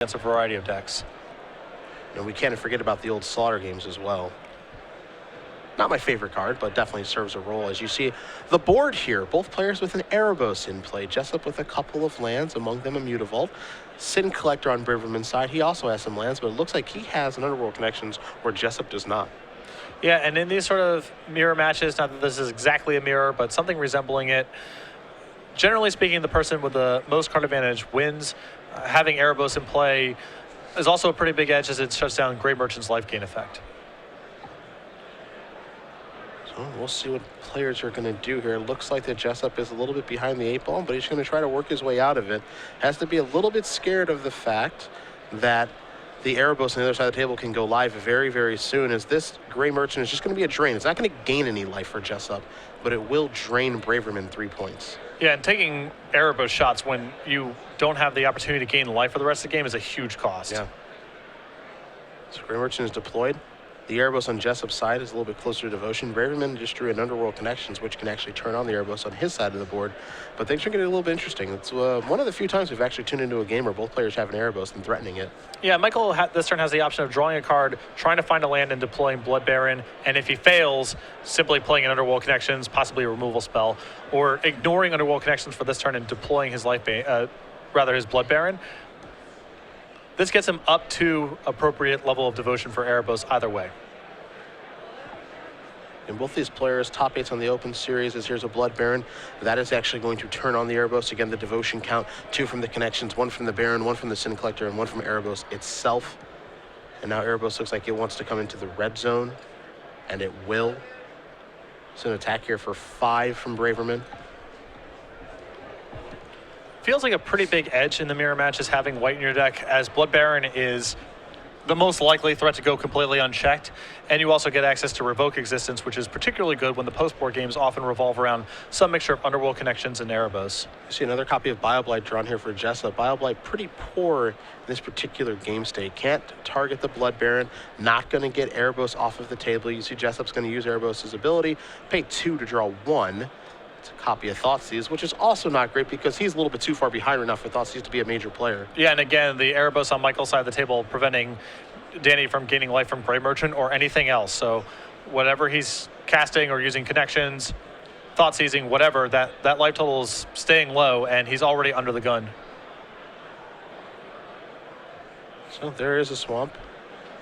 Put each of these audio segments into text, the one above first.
against a variety of decks. And we can't forget about the old Slaughter games as well. Not my favorite card, but definitely serves a role. As you see, the board here, both players with an Erebos in play. Jessup with a couple of lands, among them a Mutavault. Sin Collector on Braverman's side, he also has some lands, but it looks like he has an Underworld Connections where Jessup does not. Yeah, and in these sort of mirror matches, not that this is exactly a mirror, but something resembling it, generally speaking, the person with the most card advantage wins. Having Erebos in play is also a pretty big edge as it shuts down Grey Merchant's life gain effect. So we'll see what players are going to do here. It looks like that Jessup is a little bit behind the 8-ball, but he's going to try to work his way out of it. Has to be a little bit scared of the fact that the Erebos on the other side of the table can go live very, very soon, as this Grey Merchant is just going to be a drain. It's not going to gain any life for Jessup, but it will drain Braverman 3 points. Yeah, and taking Erebos shots when you don't have the opportunity to gain life for the rest of the game is a huge cost. Yeah. So Grey Merchant is deployed. The Erebos on Jessup's side is a little bit closer to Devotion. Braverman just drew an Underworld Connections, which can actually turn on the Erebos on his side of the board. But things are getting a little bit interesting. It's one of the few times we've actually tuned into a game where both players have an Erebos and threatening it. Yeah, Michael this turn has the option of drawing a card, trying to find a land and deploying Blood Baron, and if he fails, simply playing an Underworld Connections, possibly a removal spell, or ignoring Underworld Connections for this turn and deploying his his Blood Baron. This gets him up to appropriate level of devotion for Erebos either way. And both these players, top 8s on the Open Series, as here's a Blood Baron. That is actually going to turn on the Erebos. Again, the devotion count, 2 from the connections, 1 from the Baron, 1 from the Sin Collector, and 1 from Erebos itself. And now Erebos looks like it wants to come into the red zone, and it will. So an attack here for 5 from Braverman. Feels like a pretty big edge in the mirror matches having white in your deck, as Blood Baron is the most likely threat to go completely unchecked, and you also get access to Revoke Existence, which is particularly good when the post-board games often revolve around some mixture of Underworld Connections and Erebos. You see another copy of Bioblight drawn here for Jessup. Bioblight pretty poor in this particular game state. Can't target the Blood Baron, not going to get Erebos off of the table. You see Jessup's going to use Erebos' ability, pay 2 to draw 1. It's a copy of Thoughtseize, which is also not great because he's a little bit too far behind right now for Thoughtseize to be a major player. Yeah, and again, the Erebos on Michael's side of the table preventing Danny from gaining life from Grey Merchant or anything else. So whatever he's casting or using connections, Thoughtseizing, whatever, that life total is staying low, and he's already under the gun. So there is a Swamp.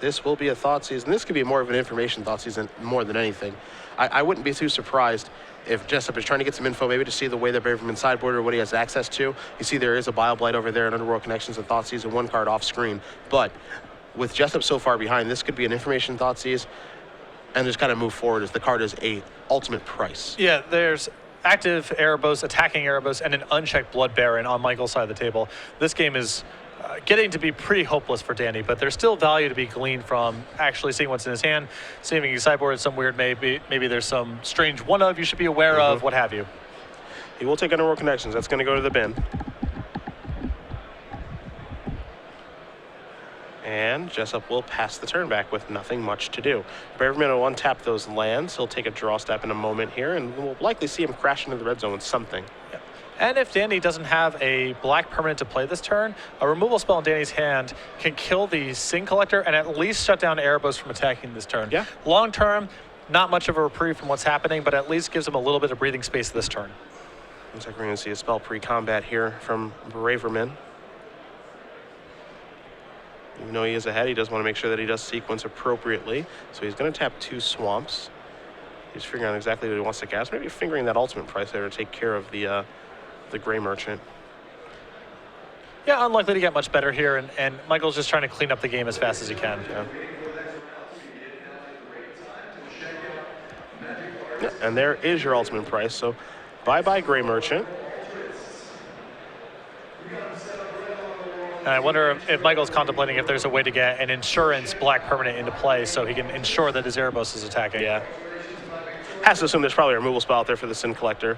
This will be a Thoughtseize, and this could be more of an information Thoughtseize more than anything. I wouldn't be too surprised if Jessup is trying to get some info, maybe to see the way the Braverman sideboard or what he has access to. You see there is a Bioblight over there, and Underworld Connections and Thoughtseize, and 1 card off screen. But with Jessup so far behind, this could be an information Thoughtseize, and just kind of move forward as the card is a ultimate price. Yeah, there's active Erebos, attacking Erebos, and an unchecked Blood Baron on Michael's side of the table. This game is getting to be pretty hopeless for Danny, but there's still value to be gleaned from actually seeing what's in his hand, seeing if he sideboard some weird, maybe there's some strange one-of you should be aware of, what have you. He will take Underworld Connections. That's going to go to the bin. And Jessup will pass the turn back with nothing much to do. Braverman will untap those lands. He'll take a draw step in a moment here, and we'll likely see him crash into the red zone with something. Yeah. And if Danny doesn't have a black permanent to play this turn, a removal spell in Danny's hand can kill the Sin Collector and at least shut down Erebos from attacking this turn. Yeah. Long term, not much of a reprieve from what's happening, but at least gives him a little bit of breathing space this turn. Looks like we're going to see a spell pre-combat here from Braverman. Even though he is ahead, he does want to make sure that he does sequence appropriately. So he's going to tap 2 Swamps. He's figuring out exactly what he wants to cast. Maybe fingering that ultimate price there to take care of the Grey Merchant. Yeah, unlikely to get much better here, and Michael's just trying to clean up the game as fast as he can. Yeah, and there is your ultimate price. So bye-bye Grey Merchant. And I wonder if Michael's contemplating if there's a way to get an insurance black permanent into play so he can ensure that his Erebos is attacking. Yeah. Has to assume there's probably a removal spell out there for the Sin Collector.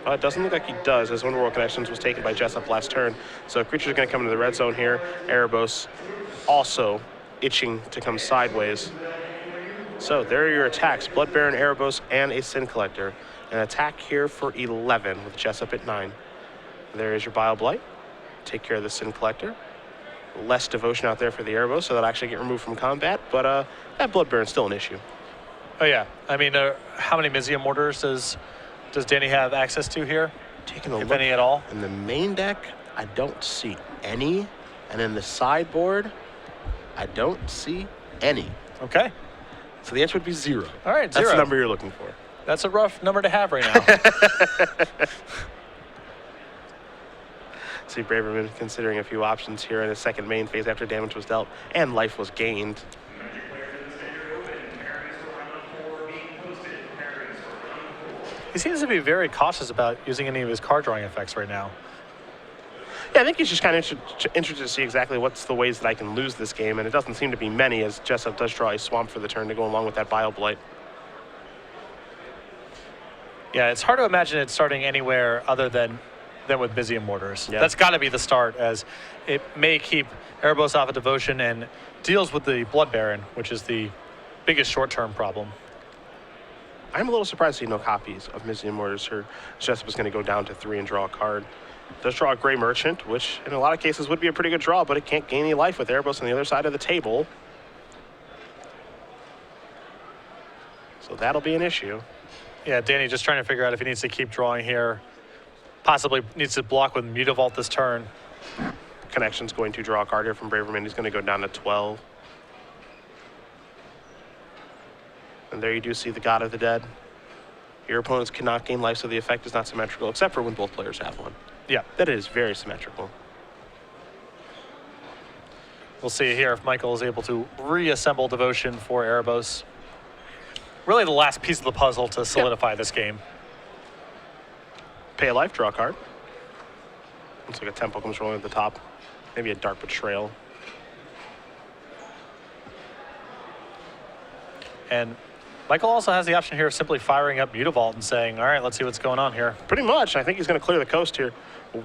It doesn't look like he does, as Underworld Connections was taken by Jessup last turn. So creature's going to come into the red zone here. Erebos also itching to come sideways. So there are your attacks. Blood Baron, Erebos, and a Sin Collector. An attack here for 11 with Jessup at 9. There is your Bioblight. Take care of the Sin Collector. less devotion out there for the Erebos, so that'll actually get removed from combat. But that Blood Baron's still an issue. Oh yeah, I mean, how many Mizium mortars does Danny have access to here? Taking a if look any at all. in the main deck, I don't see any, and in the sideboard, I don't see any. Okay. So the answer would be 0. All right, 0. That's the number you're looking for. That's a rough number to have right now. See Braverman considering a few options here in his second main phase after damage was dealt and life was gained. He seems to be very cautious about using any of his card drawing effects right now. Yeah, I think he's just kind of interested to see exactly what's the ways that I can lose this game, and it doesn't seem to be many, as Jessup does draw a Swamp for the turn to go along with that Bile Blight. Yeah, it's hard to imagine it starting anywhere other than with Mizium mortars. Yeah. That's got to be the start, as it may keep Erebos off of devotion and deals with the Blood Baron, which is the biggest short-term problem. I'm a little surprised to see no copies of Mizium Mortars here. Jessup is going to go down to 3 and draw a card. Does draw a Gray Merchant, which in a lot of cases would be a pretty good draw, but it can't gain any life with Erebos on the other side of the table. So that'll be an issue. Yeah, Danny just trying to figure out if he needs to keep drawing here. Possibly needs to block with Mutavault this turn. Connection's going to draw a card here from Braverman. He's going to go down to 12. And there you do see the God of the Dead. Your opponents cannot gain life, so the effect is not symmetrical, except for when both players have one. Yeah. That is very symmetrical. We'll see here if Michael is able to reassemble devotion for Erebos. Really the last piece of the puzzle to solidify this game. Pay a life, draw a card. Looks like a tempo comes rolling at the top. Maybe a Dark Betrayal. And Michael also has the option here of simply firing up Mutavault and saying, all right, let's see what's going on here. Pretty much. I think he's going to clear the coast here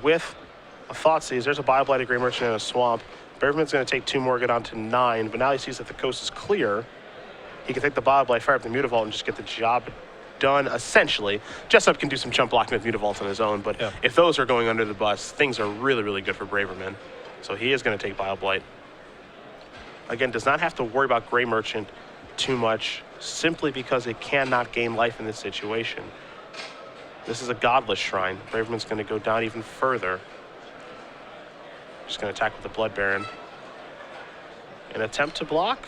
with a Thoughtseize. There's a Bile Blighted Gray Merchant and a Swamp. Braverman's going to take 2 more, get on to 9, but now he sees that the coast is clear. He can take the Bile Blight, fire up the Mutavault, and just get the job done, essentially. Jessup can do some chump blocking with Mutavault on his own, but if those are going under the bus, things are really, really good for Braverman. So he is going to take Bile Blight. Again, does not have to worry about Gray Merchant too much, simply because it cannot gain life in this situation. This is a godless shrine. Braverman's going to go down even further. Just going to attack with the Blood Baron. An attempt to block.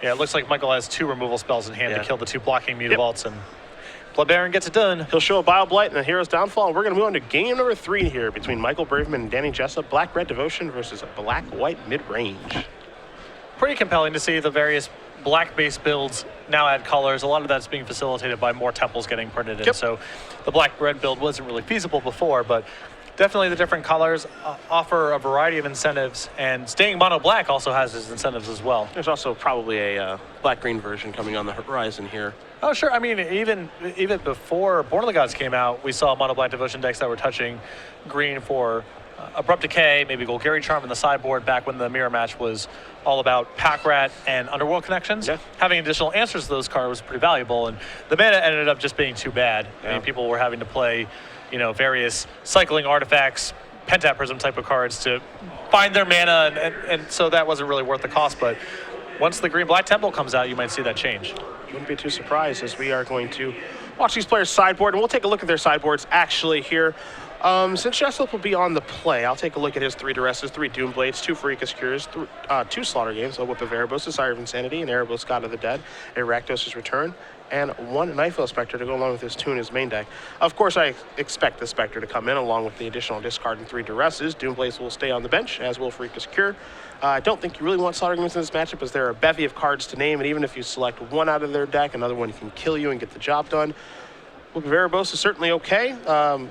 Yeah, it looks like Michael has 2 removal spells in hand to kill the 2 blocking Mutavaults, and Blood Baron gets it done. He'll show a Bile Blight and a Hero's Downfall, and we're going to move on to game number 3 here between Michael Braverman and Danny Jessup. Black-Red Devotion versus Black-White Mid-Range. Pretty compelling to see the various black-based builds now add colors. A lot of that's being facilitated by more temples getting printed in. So the black-red build wasn't really feasible before, but definitely the different colors offer a variety of incentives, and staying mono-black also has its incentives as well. There's also probably a black-green version coming on the horizon here. Oh, sure. I mean, even before Born of the Gods came out, we saw mono-black devotion decks that were touching green for Abrupt Decay, maybe Golgari Charm in the sideboard back when the mirror match was all about Pack Rat and Underworld connections. Yeah. Having additional answers to those cards was pretty valuable, and the mana ended up just being too bad. I mean, people were having to play, you know, various cycling artifacts, Pentaprism type of cards to find their mana, and so that wasn't really worth the cost. But once the Green-Black Temple comes out, you might see that change. Wouldn't be too surprised, as we are going to watch these players sideboard, and we'll take a look at their sideboards actually here. Since Jessup will be on the play, I'll take a look at his 3 Duresses, 3 Doomblades, 2 Pharika Cures, 2 Slaughter Games, a Whip of Erebos, a Sire of Insanity, an Erebos God of the Dead, a Rakdos' Return, and 1 Nightfell Spectre to go along with his 2 in his main deck. Of course, I expect the Spectre to come in along with the additional discard and 3 Duresses. Doomblades will stay on the bench, as will Pharika Cure. I don't think you really want Slaughter Games in this matchup, as there are a bevy of cards to name, and even if you select one out of their deck, another one can kill you and get the job done. Whip of Erebos is certainly okay,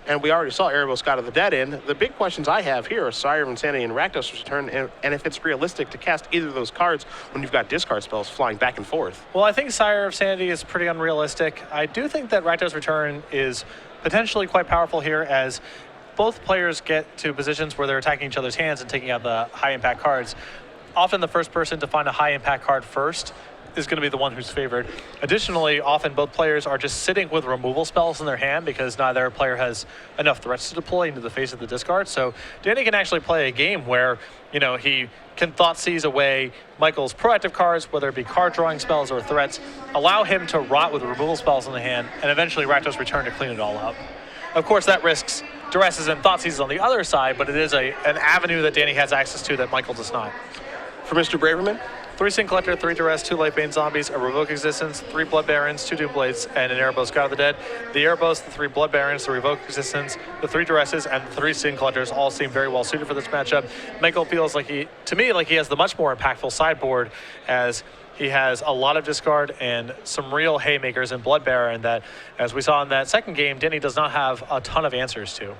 and we already saw Erebos God of the Dead in. The big questions I have here are Sire of Insanity and Rakdos' Return, and if it's realistic to cast either of those cards when you've got discard spells flying back and forth. Well, I think Sire of Sanity is pretty unrealistic. I do think that Rakdos' Return is potentially quite powerful here, as both players get to positions where they're attacking each other's hands and taking out the high-impact cards. Often the first person to find a high-impact card first is going to be the one who's favored. Additionally, often both players are just sitting with removal spells in their hand because neither player has enough threats to deploy into the face of the discard. So Danny can actually play a game where, he can Thoughtseize away Michael's proactive cards, whether it be card drawing spells or threats, allow him to rot with removal spells in the hand, and eventually Rakdos return to clean it all up. Of course, that risks duresses and Thoughtseizes on the other side, but it is an avenue that Danny has access to that Michael does not. For Mr. Braverman? 3 Sin Collector, 3 Duress, 2 Lightbane Zombies, a Revoke Existence, 3 Blood Barons, 2 Doom Blades, and an Erebos God of the Dead. The Erebos, the 3 Blood Barons, the Revoke Existence, the 3 Duresses, and the 3 Sin Collectors all seem very well suited for this matchup. Michael feels like he has the much more impactful sideboard, as he has a lot of discard and some real haymakers in Blood Baron that, as we saw in that second game, Denny does not have a ton of answers to.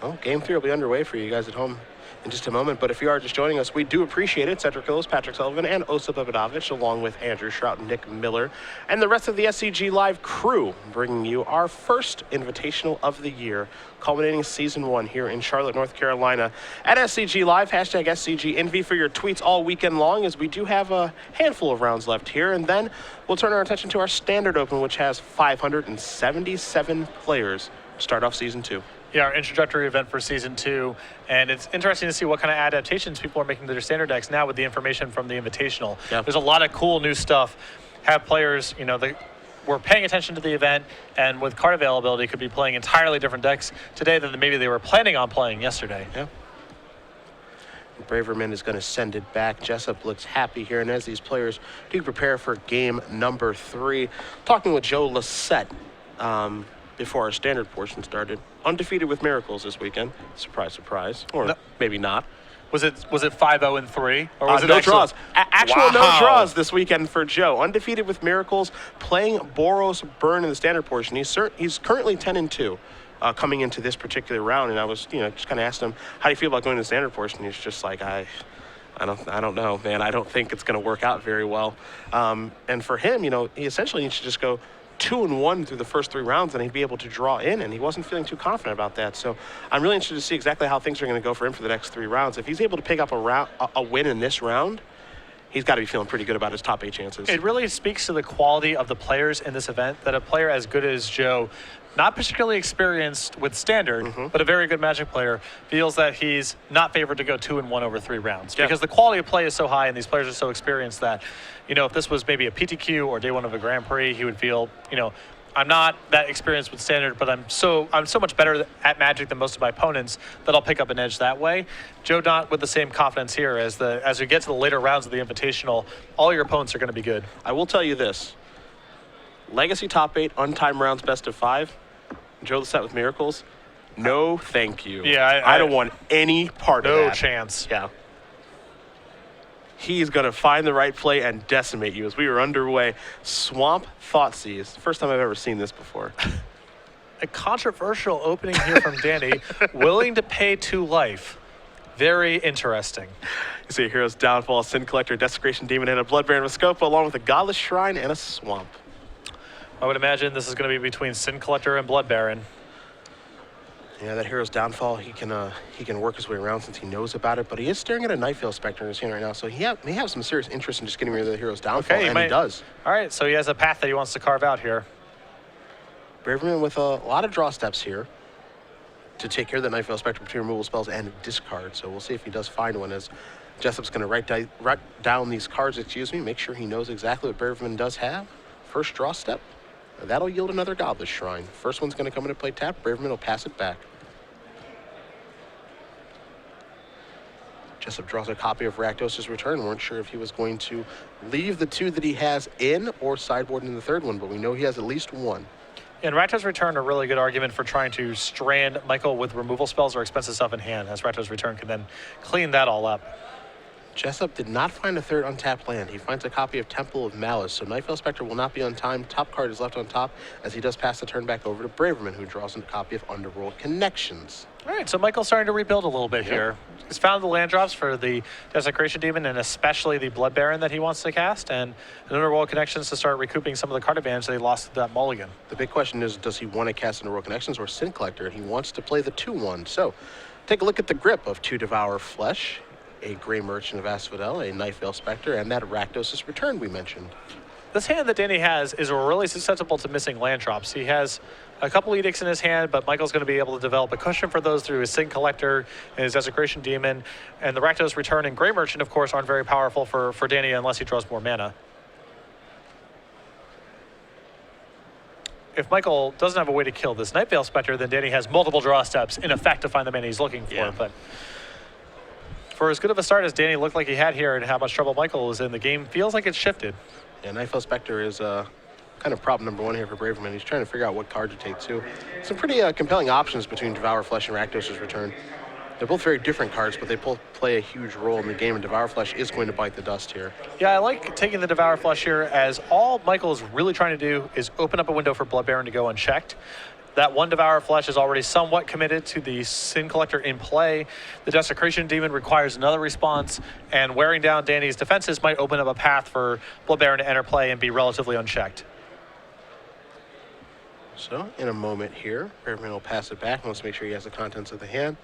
Well, game 3 will be underway for you guys at home in just a moment, but if you are just joining us, we do appreciate it. Cedric Hills, Patrick Sullivan, and Osip Abadovich, along with Andrew Shrout and Nick Miller, and the rest of the SCG Live crew, bringing you our first Invitational of the year, culminating Season 1 here in Charlotte, North Carolina. At SCG Live, hashtag SCGINVI for your tweets all weekend long, as we do have a handful of rounds left here, and then we'll turn our attention to our Standard Open, which has 577 players to start off Season 2. Yeah, our introductory event for Season 2, and it's interesting to see what kind of adaptations people are making to their standard decks now with the information from the Invitational. Yep. There's a lot of cool new stuff. Have players, they were paying attention to the event, and with card availability could be playing entirely different decks today than maybe they were planning on playing yesterday. Yeah. Braverman is going to send it back. Jessup looks happy here, and as these players do prepare for game number 3, talking with Joe Lissette before our standard portion started. Undefeated with miracles this weekend. Surprise, surprise. Or maybe not. Was it 5-0-3? Or was it no draws? Actual no Wow. draws this weekend for Joe. Undefeated with miracles, playing Boros Burn in the standard portion. He's currently 10-2 coming into this particular round. And I was, just kind of asked him, how do you feel about going to the standard portion? He's just like, I don't know, man. I don't think it's going to work out very well. And for him, he essentially needs to just go 2-1 through the first 3 rounds, and he'd be able to draw in, and he wasn't feeling too confident about that. So I'm really interested to see exactly how things are going to go for him for the next 3 rounds. If he's able to pick up a win in this round, he's got to be feeling pretty good about his top 8 chances. It really speaks to the quality of the players in this event that a player as good as Joe, not particularly experienced with standard, but a very good Magic player, feels that he's not favored to go 2-1 over 3 rounds. Yeah. Because the quality of play is so high and these players are so experienced that, if this was maybe a PTQ or day 1 of a Grand Prix, he would feel, I'm not that experienced with standard, but I'm so much better at Magic than most of my opponents that I'll pick up an edge that way. Joe not with the same confidence here as we get to the later rounds of the Invitational, all your opponents are going to be good. I will tell you this. Legacy top 8, untimed rounds, best of 5. Joe Lissette with miracles. No, thank you. Yeah, I don't want any part of that. No chance. Yeah. He's going to find the right play and decimate you as we are underway. Swamp Thoughtseize. First time I've ever seen this before. A controversial opening here from Danny. Willing to pay 2 life. Very interesting. You see Hero's Downfall, Sin Collector, Desecration Demon, and a Blood Baron with Scopa, along with a Godless Shrine and a Swamp. I would imagine this is going to be between Sin Collector and Blood Baron. Yeah, that Hero's Downfall, he can work his way around since he knows about it, but he is staring at a Nightveil Spectre in his hand right now, so he may have some serious interest in just getting rid of the Hero's Downfall, Okay, and he does. All right, so he has a path that he wants to carve out here. Braverman with a lot of draw steps here to take care of the Nightveil Spectre between removal spells and discard, so we'll see if he does find one, as Jessup's going to write down these cards, make sure he knows exactly what Braverman does have. First draw step. That'll yield another Godless Shrine. First one's going to come into play tap. Braverman will pass it back. Jessup draws a copy of Rakdos' Return. Weren't sure if he was going to leave the 2 that he has in or sideboard in the 3rd one, but we know he has at least 1. And Rakdos Return, a really good argument for trying to strand Michael with removal spells or expensive stuff in hand, as Rakdos Return can then clean that all up. Jessup did not find a 3rd untapped land. He finds a copy of Temple of Malice, so Nightveil Spectre will not be untimed. Top card is left on top, as he does pass the turn back over to Braverman, who draws a copy of Underworld Connections. All right, so Michael's starting to rebuild a little bit here. He's found the land drops for the Desecration Demon and especially the Blood Baron that he wants to cast, and an Underworld Connections to start recouping some of the card advantage that he lost to that mulligan. The big question is, does he want to cast Underworld Connections or Sin Collector? And he wants to play the 2-1. So take a look at the grip of 2 Devour Flesh. a Gray Merchant of Asphodel, a Night Veil Spectre, and that Rakdos' Return we mentioned. This hand that Danny has is really susceptible to missing land drops. He has a couple edicts in his hand, but Michael's going to be able to develop a cushion for those through his Sin Collector and his Desecration Demon. And the Rakdos Return and Gray Merchant, of course, aren't very powerful for Danny unless he draws more mana. If Michael doesn't have a way to kill this Night Veil Spectre, then Danny has multiple draw steps in effect to find the mana he's looking for. Yeah. But for as good of a start as Danny looked like he had here and how much trouble Michael was in, the game feels like it's shifted. Yeah, Night Veil Spectre is kind of problem number one here for Braverman. He's trying to figure out what card to take too. Some pretty compelling options between Devour Flesh and Rakdos' Return. They're both very different cards, but they both play a huge role in the game, and Devour Flesh is going to bite the dust here. Yeah, I like taking the Devour Flesh here, as all Michael is really trying to do is open up a window for Blood Baron to go unchecked. That one Devour Flesh is already somewhat committed to the Sin Collector in play. The Desecration Demon requires another response, and wearing down Danny's defenses might open up a path for Blood Baron to enter play and be relatively unchecked. So, in a moment here, Braverman will pass it back and wants to make sure he has the contents of the hand.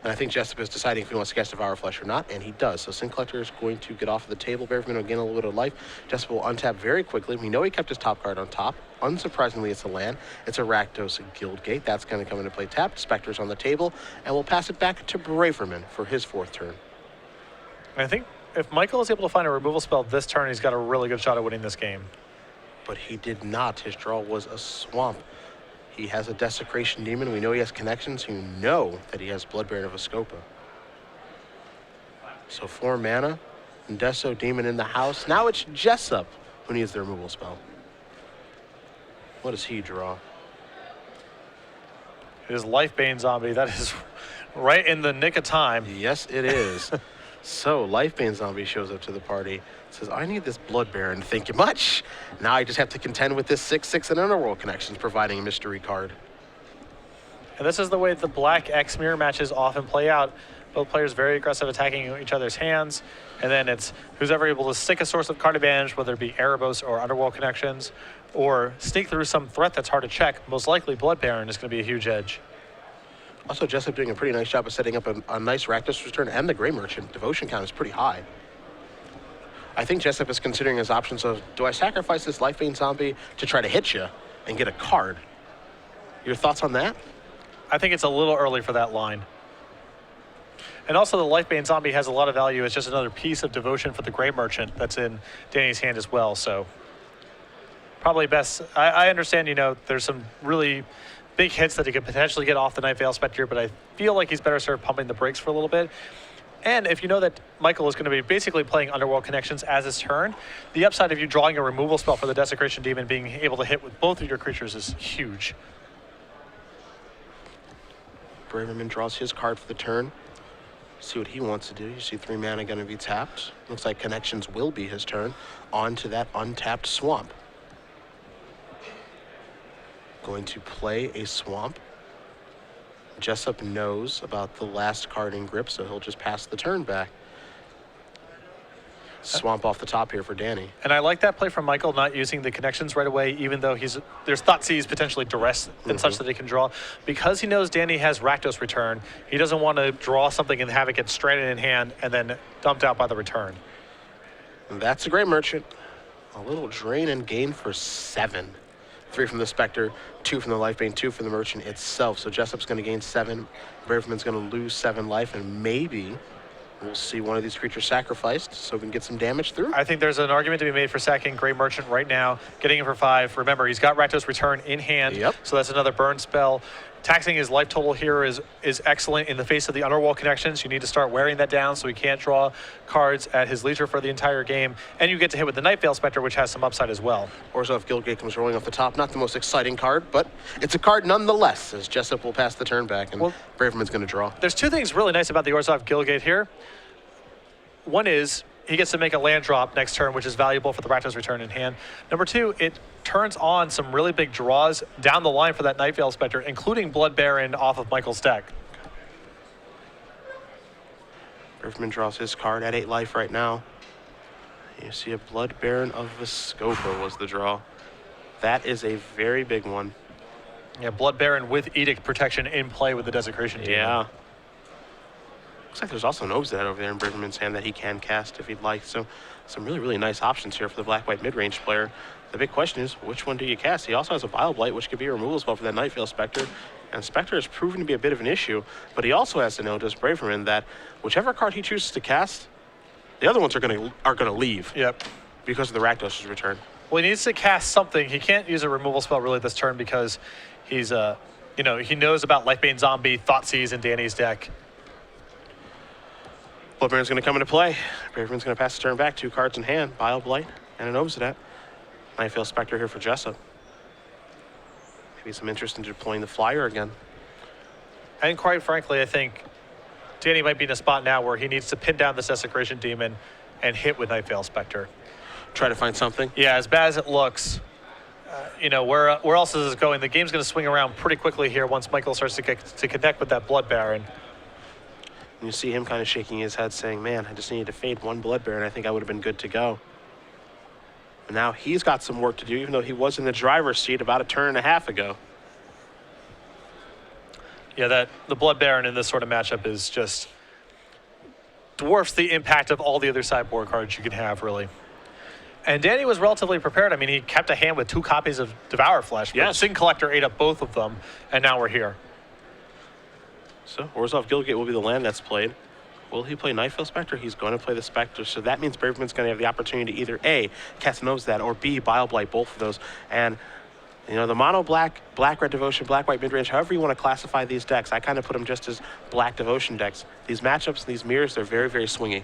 And I think Jessup is deciding if he wants to cast Devour Flesh or not, and he does. So Sin Collector is going to get off of the table. Braverman will gain a little bit of life. Jessup will untap very quickly. We know he kept his top card on top. Unsurprisingly, it's a land. It's a Rakdos Guildgate. That's going to come into play tapped. Spectre's on the table, and we'll pass it back to Braverman for his fourth turn. I think if Michael is able to find a removal spell this turn, he's got a really good shot at winning this game. But he did not. His draw was a swamp. He has a Desecration Demon. We know he has connections. You know that he has Blood Baron of Escopa. So 4 mana, and Deso Demon in the house. Now it's Jessup who needs the removal spell. What does he draw? It is Lifebane Zombie. That is right in the nick of time. Yes, it is. So Lifebane Zombie shows up to the party. Says, I need this Blood Baron. Thank you much. Now I just have to contend with this 6/6 and Underworld Connections, providing a mystery card. And this is the way the Black X mirror matches often play out. Both players very aggressive, attacking each other's hands. And then it's who's ever able to stick a source of card advantage, whether it be Erebos or Underworld Connections, or sneak through some threat that's hard to check. Most likely Blood Baron is going to be a huge edge. Also, Jessup doing a pretty nice job of setting up a nice Rakdos Return, and the Gray Merchant. Devotion count is pretty high. I think Jessup is considering his options of, do I sacrifice this Lifebane Zombie to try to hit you and get a card? Your thoughts on that? I think it's a little early for that line. And also the Lifebane Zombie has a lot of value. It's just another piece of devotion for the Gray Merchant that's in Danny's hand as well. So probably best, I understand, you know, there's some really big hits that he could potentially get off the Night Veil Spectre, but I feel like he's better served pumping the brakes for a little bit. And if you know that Michael is going to be basically playing Underworld Connections as his turn, the upside of you drawing a removal spell for the Desecration Demon being able to hit with both of your creatures is huge. Braverman draws his card for the turn. See what he wants to do. You see 3 mana going to be tapped. Looks like Connections will be his turn. On to that untapped Swamp. Going to play a Swamp. Jessup knows about the last card in grip, so he'll just pass the turn back. Swamp off the top here for Danny. And I like that play from Michael, not using the Connections right away, even though there's Thoughtseize potentially duress and such that he can draw. Because he knows Danny has Rakdos Return, he doesn't want to draw something and have it get stranded in hand and then dumped out by the return. And that's a Gray Merchant. A little drain and gain for 7. 3 from the Spectre, 2 from the Lifebane, 2 from the Merchant itself. So Jessup's going to gain 7. Braverman's going to lose 7 life, and maybe we'll see one of these creatures sacrificed so we can get some damage through. I think there's an argument to be made for sacking Gray Merchant right now, getting him for 5. Remember, he's got Rakdos Return in hand, so that's another burn spell. Taxing his life total here is excellent in the face of the Underworld Connections. You need to start wearing that down so he can't draw cards at his leisure for the entire game. And you get to hit with the Night Veil Spectre, which has some upside as well. Orzhov Guildgate comes rolling off the top. Not the most exciting card, but it's a card nonetheless, as Jessup will pass the turn back, and Braverman's going to draw. There's 2 things really nice about the Orzhov Guildgate here. One is he gets to make a land drop next turn, which is valuable for the Rakdos Return in hand. Number 2, it turns on some really big draws down the line for that Night Veil Spectre, including Blood Baron off of Michael's deck. Braverman draws his card at 8 life right now. You see a Blood Baron of Vescopa was the draw. That is a very big one. Yeah, Blood Baron with Edict protection in play with the Desecration Demon. Yeah. Looks like there's also an Obsidian over there in Braverman's hand that he can cast if he'd like. So some really, really nice options here for the black-white mid-range player. The big question is, which one do you cast? He also has a Bile Blight, which could be a removal spell for that Nightveil Spectre. And Spectre has proven to be a bit of an issue, but he also has to know, does Braverman, that whichever card he chooses to cast, the other ones are gonna leave. Yep. Because of the Rakdos' return. Well, he needs to cast something. He can't use a removal spell really this turn because he's, you know, he knows about Lifebane Zombie, Thoughtseize in Danny's deck. Bloodbaron's going to come into play. Braverman's going to pass the turn back. 2 cards in hand. Bile Blight and an Obsidian. Nightveil Spectre here for Jessup. Maybe some interest in deploying the Flyer again. And quite frankly, I think Danny might be in a spot now where he needs to pin down this Desecration Demon and hit with Nightveil Spectre. Try to find something. Yeah, as bad as it looks, you know, where else is this going? The game's going to swing around pretty quickly here once Michael starts to connect with that Blood Baron. And you see him kind of shaking his head saying, man, I just needed to fade 1 Blood Baron. I think I would have been good to go. And now he's got some work to do, even though he was in the driver's seat about a turn and a half ago. Yeah, the Blood Baron in this sort of matchup is just dwarfs the impact of all the other sideboard cards you can have, really. And Danny was relatively prepared. I mean, he kept a hand with 2 copies of Devour Flesh. Yes. Sin Collector ate up both of them, and now we're here. So Orzhov Guildgate will be the land that's played. Will he play Nightveil Spectre? He's going to play the Spectre. So that means Braverman's going to have the opportunity to either A, cast an Obsidian, or B, Bile Blight, both of those. And, you know, the mono black, black-red devotion, black-white midrange, however you want to classify these decks, I kind of put them just as black devotion decks. These matchups, these mirrors, they're very, very swingy.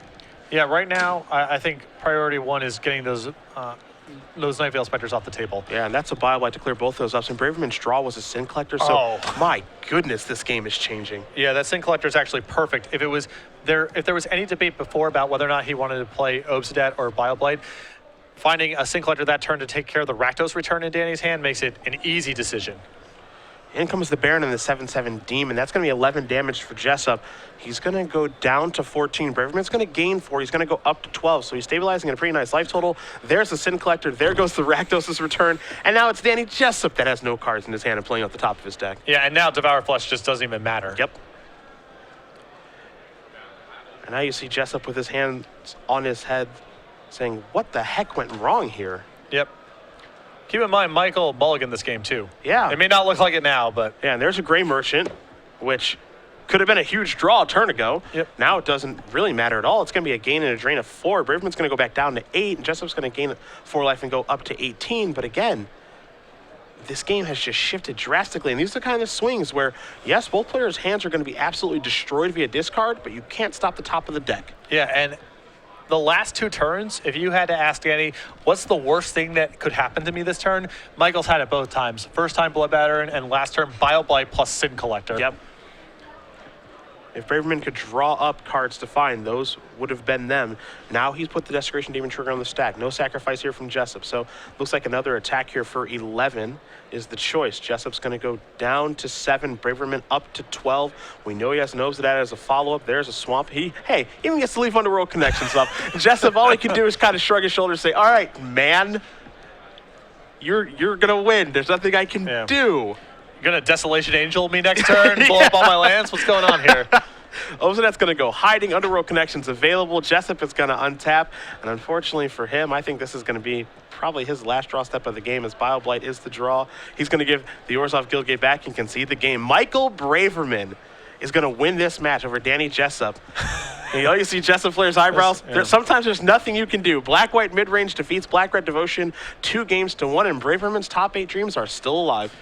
Yeah, right now, I think priority 1 is getting those Nightveil Spectres off the table. Yeah, and that's a Bile Blight to clear both those up. And Braverman's draw was a Sin Collector, so my goodness, this game is changing. Yeah, that Sin Collector is actually perfect. If there was any debate before about whether or not he wanted to play Obsidian or Bile Blight, finding a Sin Collector that turn to take care of the Rakdos return in Danny's hand makes it an easy decision. In comes the Baron and the 7/7 Demon. That's going to be 11 damage for Jessup. He's going to go down to 14. Braverman's going to gain 4. He's going to go up to 12. So he's stabilizing at a pretty nice life total. There's the Sin Collector. There goes the Rakdos' return. And now it's Danny Jessup that has no cards in his hand and playing off the top of his deck. Yeah, and now Devour Flesh just doesn't even matter. Yep. And now you see Jessup with his hands on his head saying, what the heck went wrong here? Yep. Keep in mind, Michael mulliganed this game, too. Yeah. It may not look like it now, but... Yeah, and there's a Gray Merchant, which could have been a huge draw a turn ago. Yep. Now it doesn't really matter at all. It's going to be a gain and a drain of 4. Braverman's going to go back down to 8, and Jessup's going to gain 4 life and go up to 18. But again, this game has just shifted drastically. And these are the kind of swings where, yes, both players' hands are going to be absolutely destroyed via discard, but you can't stop the top of the deck. Yeah, and the last 2 turns, if you had to ask Danny, what's the worst thing that could happen to me this turn? Michael's had it both times. First time Blood Baron, and last turn Bile Blight plus Sin Collector. Yep. If Braverman could draw up cards to find, those would have been them. Now he's put the Desecration Demon trigger on the stack. No sacrifice here from Jessup. So looks like another attack here for 11 is the choice. Jessup's going to go down to 7. Braverman up to 12. We know he has knows that as a follow-up. There's a Swamp. He even gets to leave Underworld Connections up. Jessup, all he can do is kind of shrug his shoulders and say, all right, man, you're going to win. There's nothing I can do. You're going to Desolation Angel me next turn, blow up all my lands? What's going on here? Obsidian's going to go hiding. Underworld Connections available. Jessup is going to untap. And unfortunately for him, I think this is going to be probably his last draw step of the game as Bile Blight is the draw. He's going to give the Orzhov Guildgate back and concede the game. Michael Braverman is going to win this match over Danny Jessup. And you see Jessup Flair's eyebrows. Sometimes there's nothing you can do. Black-White mid-range defeats Black-Red Devotion 2 games to 1, and Braverman's top 8 dreams are still alive.